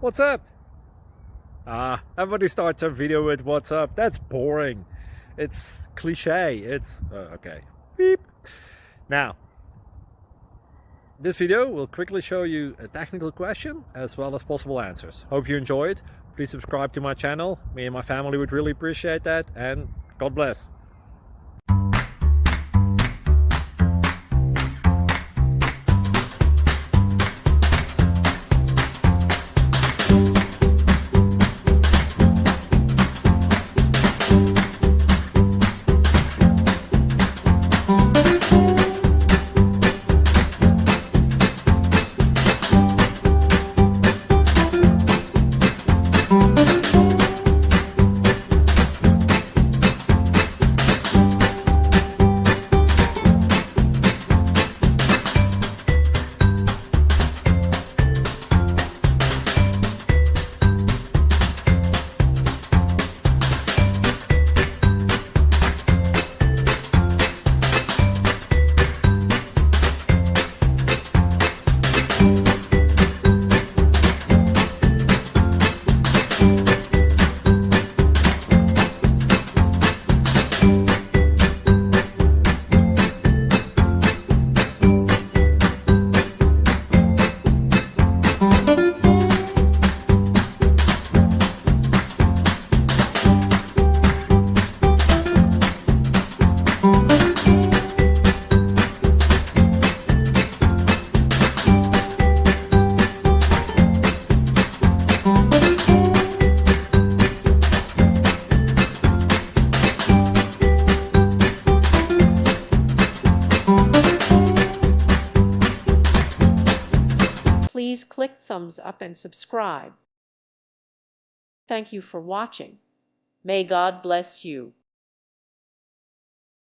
What's up? Everybody starts a video with what's up. That's boring. It's cliche. It's okay. Beep. Now, this video will quickly show you a technical question as well as possible answers. Hope you enjoy it. Please subscribe to my channel. Me and my family would really appreciate that, and God bless. Please click thumbs up and subscribe. Thank you for watching. May God bless you.